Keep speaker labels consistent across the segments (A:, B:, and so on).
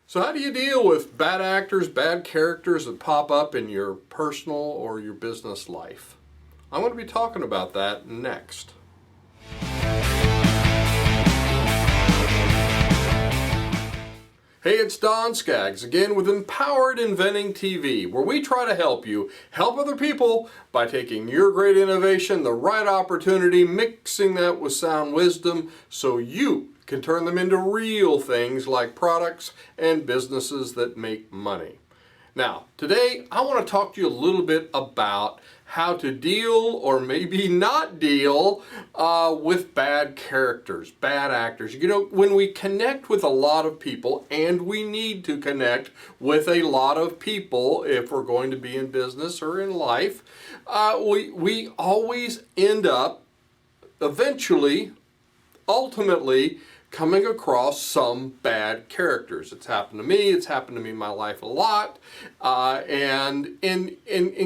A: So how do you deal with bad actors, bad characters that pop up in your personal or your business life? I'm going to be talking about that next. Hey, it's Don Skaggs again with Empowered Inventing TV, where we try to help you help other people by taking your great innovation, the right opportunity, mixing that with sound wisdom so you can turn them into real things like products and businesses that make money. Now, today I want to talk to you a little bit about how to deal or maybe not deal with bad characters, bad actors. You know, when we connect with a lot of people, and we need to connect with a lot of people if we're going to be in business or in life, we always end up eventually, ultimately, coming across some bad characters. It's happened to me. It's happened to me in my life a lot. And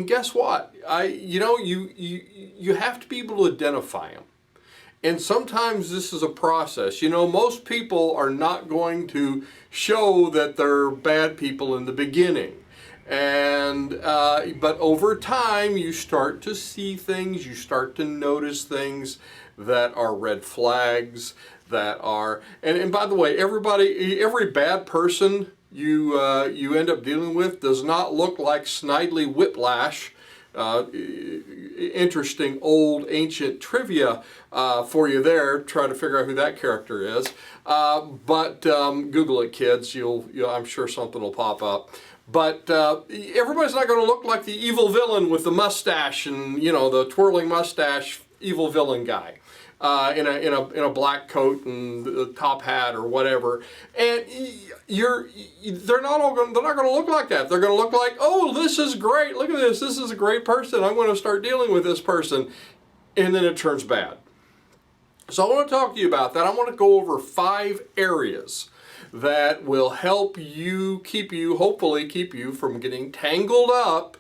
A: guess what? You have to be able to identify them. And sometimes this is a process. You know, most people are not going to show that they're bad people in the beginning. But over time, you start to see things, you start to notice things that are red flags, that are, and by the way, every bad person you end up dealing with does not look like Snidely Whiplash. Interesting old ancient trivia for you there. Try to figure out who that character is. But Google it, kids. I'm sure something will pop up. But everybody's not going to look like the evil villain with the mustache and, you know, the twirling mustache evil villain guy. In a black coat and a top hat or whatever, and they're not going to look like that. They're going to look like, oh, this is great. Look at this. This is a great person. I'm going to start dealing with this person, and then it turns bad. So I want to talk to you about that. I want to go over 5 areas that will help you hopefully keep you from getting tangled up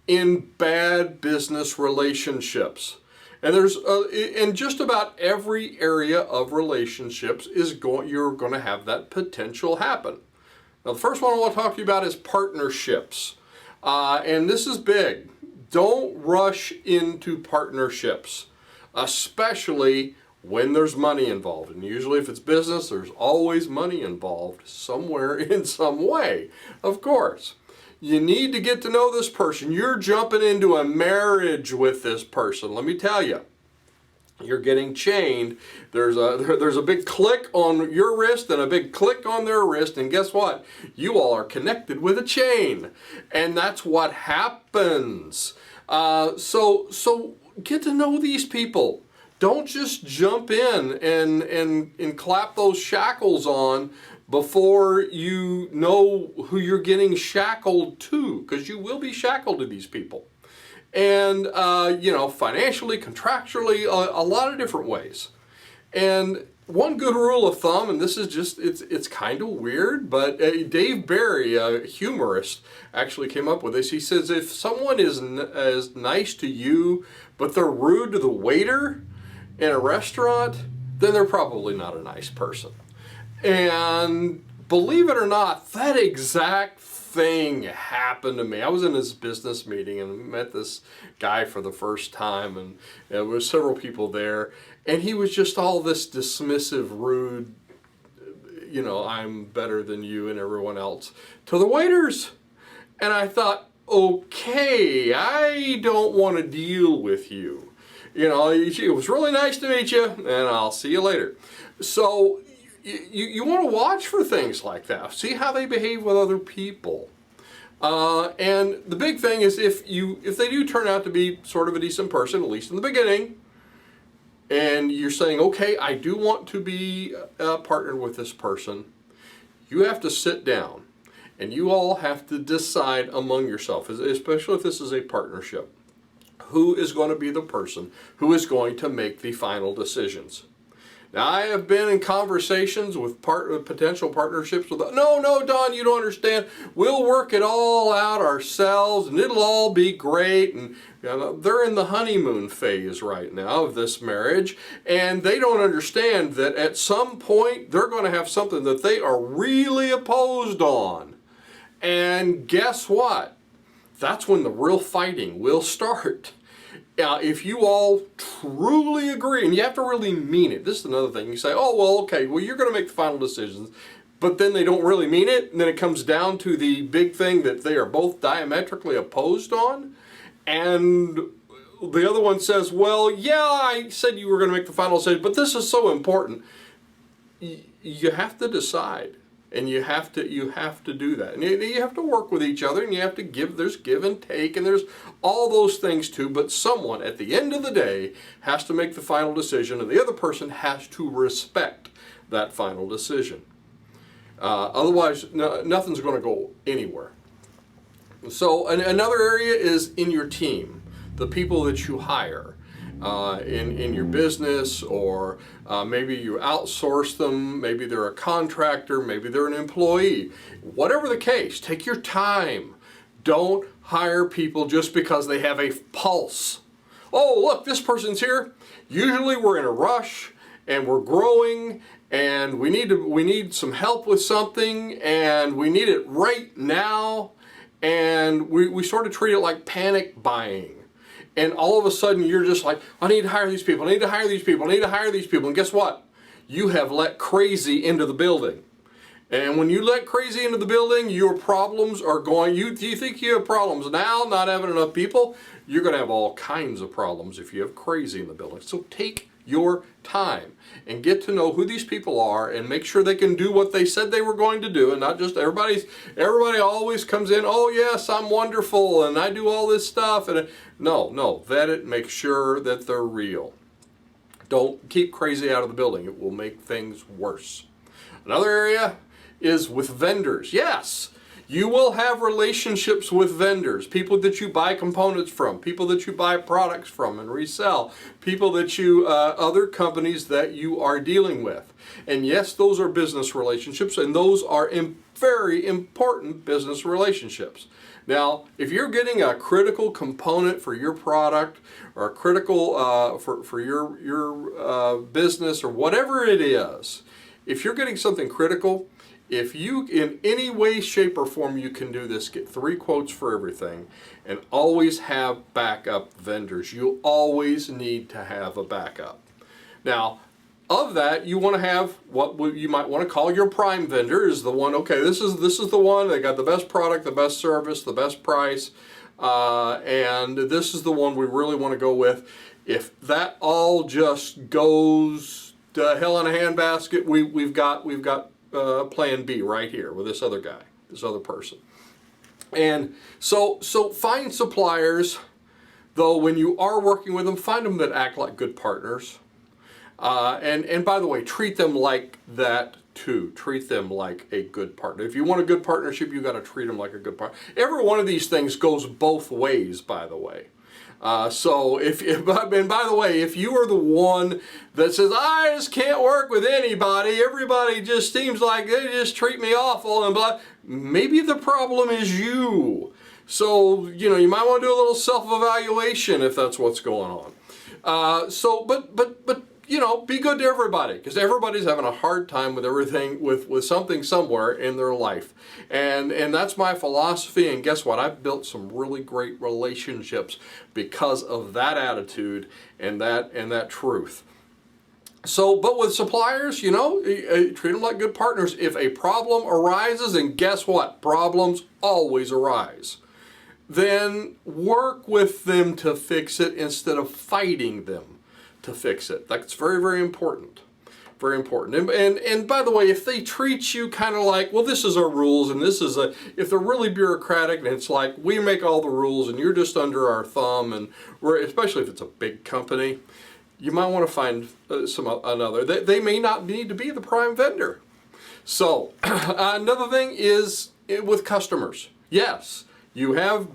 A: in bad business relationships. And there's in just about every area of relationships you're going to have that potential happen. Now, the first one I want to talk to you about is partnerships, and this is big. Don't rush into partnerships, especially when there's money involved. And usually, if it's business, there's always money involved somewhere in some way, of course. You need to get to know this person. You're jumping into a marriage with this person. Let me tell you, you're getting chained. There's a big click on your wrist and a big click on their wrist, and guess what? You all are connected with a chain, and that's what happens. So get to know these people. Don't just jump in and clap those shackles on before you know who you're getting shackled to, because you will be shackled to these people. And, financially, contractually, a lot of different ways. And one good rule of thumb, and this is just, it's kind of weird, but Dave Barry, a humorist, actually came up with this. He says, if someone is nice to you, but they're rude to the waiter in a restaurant, then they're probably not a nice person. And believe it or not, that exact thing happened to me. I was in this business meeting and met this guy for the first time, and there was several people there, and he was just all this dismissive, rude, I'm better than you and everyone else, to the waiters. And I thought, okay, I don't want to deal with you. It was really nice to meet you, and I'll see you later. So you want to watch for things like that. See how they behave with other people. And the big thing is if they do turn out to be sort of a decent person, at least in the beginning, and you're saying, okay, I do want to be partnered with this person, you have to sit down and you all have to decide among yourself, especially if this is a partnership, who is going to be the person who is going to make the final decisions. Now, I have been in conversations with potential partnerships with, no, Don, you don't understand. We'll work it all out ourselves and it'll all be great. And they're in the honeymoon phase right now of this marriage, and they don't understand that at some point they're going to have something that they are really opposed on. And guess what? That's when the real fighting will start. If you all truly agree, and you have to really mean it. This is another thing. You say, oh, well, okay, well, you're going to make the final decisions, but then they don't really mean it, and then it comes down to the big thing that they are both diametrically opposed on, and the other one says, well, yeah, I said you were going to make the final decision, but this is so important. You have to decide. And you have to do that. And you have to work with each other, and you have to there's give and take, and there's all those things too, but someone at the end of the day has to make the final decision, and the other person has to respect that final decision. Otherwise, nothing's going to go anywhere. So another area is in your team, the people that you hire. In your business, or maybe you outsource them, maybe they're a contractor, maybe they're an employee. Whatever the case, take your time. Don't hire people just because they have a pulse. Oh, look, this person's here. Usually we're in a rush and we're growing and we need some help with something and we need it right now, and we sort of treat it like panic buying. And all of a sudden you're just like, I need to hire these people, I need to hire these people, I need to hire these people. And guess what? You have let crazy into the building. And when you let crazy into the building, your problems are going, you think you have problems now, not having enough people? You're going to have all kinds of problems if you have crazy in the building. So take your time and get to know who these people are and make sure they can do what they said they were going to do, and not just everybody always comes in, oh yes, I'm wonderful and I do all this stuff. And no, vet it, make sure that they're real. Don't keep crazy out of the building. It will make things worse. Another area is with vendors. Yes, you will have relationships with vendors, people that you buy components from, people that you buy products from and resell, people that other companies that you are dealing with. And yes, those are business relationships, and those are very important business relationships. Now, if you're getting a critical component for your product, or a critical for your business, or whatever it is, if you're getting something critical, if you, in any way, shape, or form you can do this, get 3 quotes for everything, and always have backup vendors. You always need to have a backup. Now, of that, you want to have what you might want to call your prime vendor. Is the one, okay, this is the one, they got the best product, the best service, the best price, and this is the one we really want to go with. If that all just goes to hell in a handbasket, we've got plan B right here with this other guy, this other person. And so find suppliers, though, when you are working with them, find them that act like good partners. And by the way, treat them like that too. Treat them like a good partner. If you want a good partnership, you got to treat them like a good partner. Every one of these things goes both ways, by the way. So and by the way, if you are the one that says, I just can't work with anybody, everybody just seems like they just treat me awful and blah, maybe the problem is you. So, you might want to do a little self-evaluation if that's what's going on. But be good to everybody, because everybody's having a hard time with everything, with something somewhere in their life. And that's my philosophy, and guess what? I've built some really great relationships because of that attitude and that truth. So, but with suppliers, treat them like good partners. If a problem arises, and guess what? Problems always arise. Then work with them to fix it instead of fighting them to fix it. That's very, very important. Very important. And by the way, if they treat you kind of like, well, this is our rules, and if they're really bureaucratic and it's like, we make all the rules and you're just under our thumb, and especially if it's a big company, you might want to find another. They may not need to be the prime vendor. So another thing is with customers. Yes, You have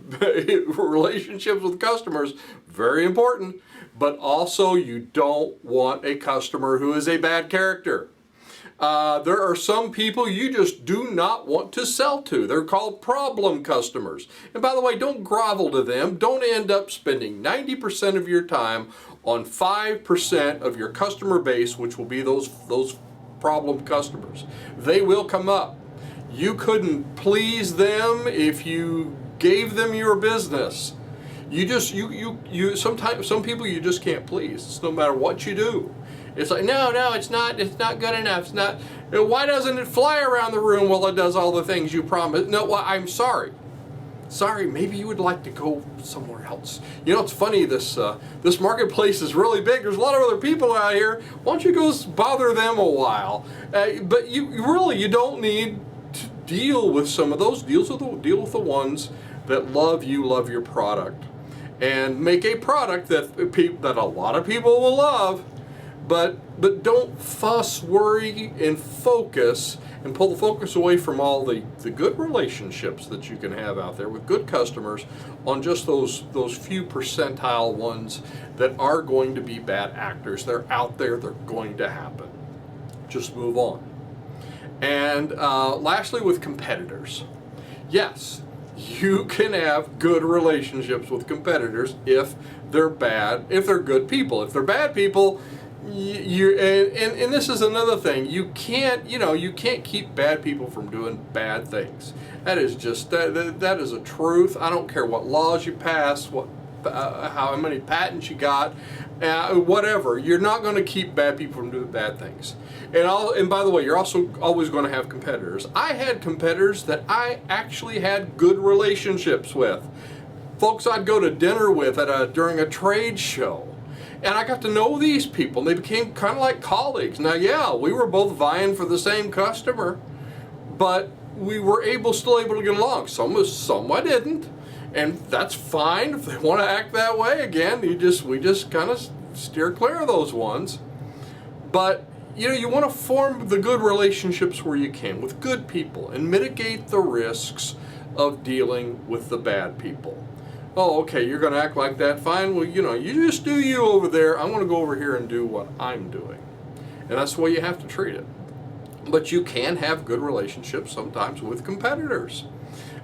A: relationships with customers, very important, but also you don't want a customer who is a bad character. There are some people you just do not want to sell to. They're called problem customers. And by the way, don't grovel to them. Don't end up spending 90% of your time on 5% of your customer base, which will be those problem customers. They will come up. You couldn't please them if you gave them your business. You sometimes, some people you just can't please. It's no matter what you do. It's like, no, it's not good enough. It's not, why doesn't it fly around the room while it does all the things you promised? No, well, I'm sorry. Sorry, maybe you would like to go somewhere else. You know, it's funny, this marketplace is really big. There's a lot of other people out here. Why don't you go bother them a while? But you don't need to deal with some of those. Deal with the ones that love you, love your product. And make a product that a lot of people will love. But don't fuss, worry, and focus, and pull the focus away from all the good relationships that you can have out there with good customers on just those few percentile ones that are going to be bad actors. They're out there. They're going to happen. Just move on. And lastly, with competitors. Yes, you can have good relationships with competitors if they're if they're good people. If they're bad people, and this is another thing, you can't keep bad people from doing bad things. That is just that is a truth. I don't care what laws you pass, how many patents you got, whatever. You're not going to keep bad people from doing bad things. And by the way, you're also always going to have competitors. I had competitors that I actually had good relationships with, folks I'd go to dinner with during a trade show. And I got to know these people, and they became kind of like colleagues. Now, yeah, we were both vying for the same customer, but we were still able to get along. Some I didn't, and that's fine. If they want to act that way, again, we just kind of steer clear of those ones. But you want to form the good relationships where you can with good people and mitigate the risks of dealing with the bad people. Oh, okay, you're going to act like that? Fine. Well, you just do you over there. I'm going to go over here and do what I'm doing. And that's the way you have to treat it. But you can have good relationships sometimes with competitors.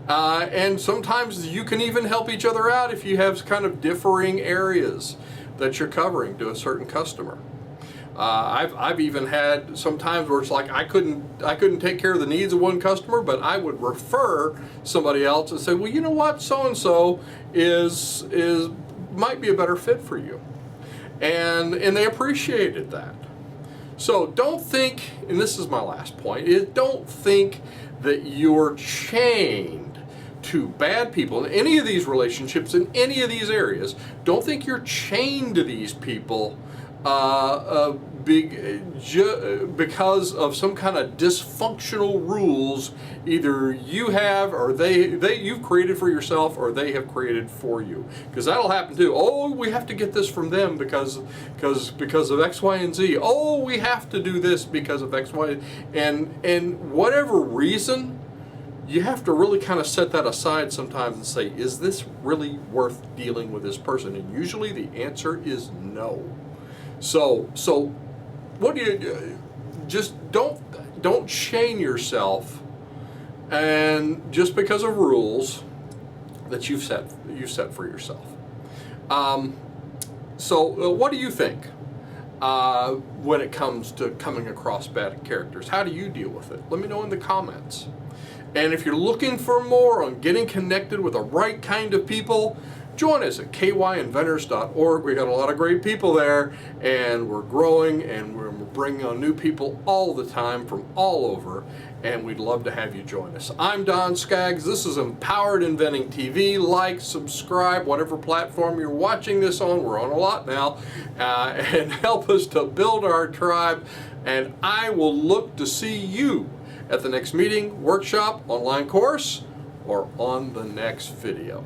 A: And sometimes you can even help each other out if you have kind of differing areas that you're covering to a certain customer. I've even had some times where it's like I couldn't take care of the needs of one customer, but I would refer somebody else and say, well, you know what, so and so might be a better fit for you, and they appreciated that. So don't think, and this is my last point, is don't think that you're chained to bad people in any of these relationships, in any of these areas. Don't think you're chained to these people because of some kind of dysfunctional rules either you have or you've created for yourself or they have created for you. Because that'll happen too. Oh, we have to get this from them because of X, Y, and Z. Oh, we have to do this because of X, Y, and whatever reason, you have to really kind of set that aside sometimes and say, is this really worth dealing with this person? And usually the answer is no. So what do you do? Just don't chain yourself, and just because of rules that you've set for yourself. So what do you think when it comes to coming across bad characters? How do you deal with it? Let me know in the comments. And if you're looking for more on getting connected with the right kind of people, join us at kyinventors.org. We got a lot of great people there, and we're growing, and we're bringing on new people all the time from all over, and we'd love to have you join us. I'm Don Skaggs. This is Empowered Inventing TV. Like, subscribe, whatever platform you're watching this on. We're on a lot now. And help us to build our tribe, and I will look to see you at the next meeting, workshop, online course, or on the next video.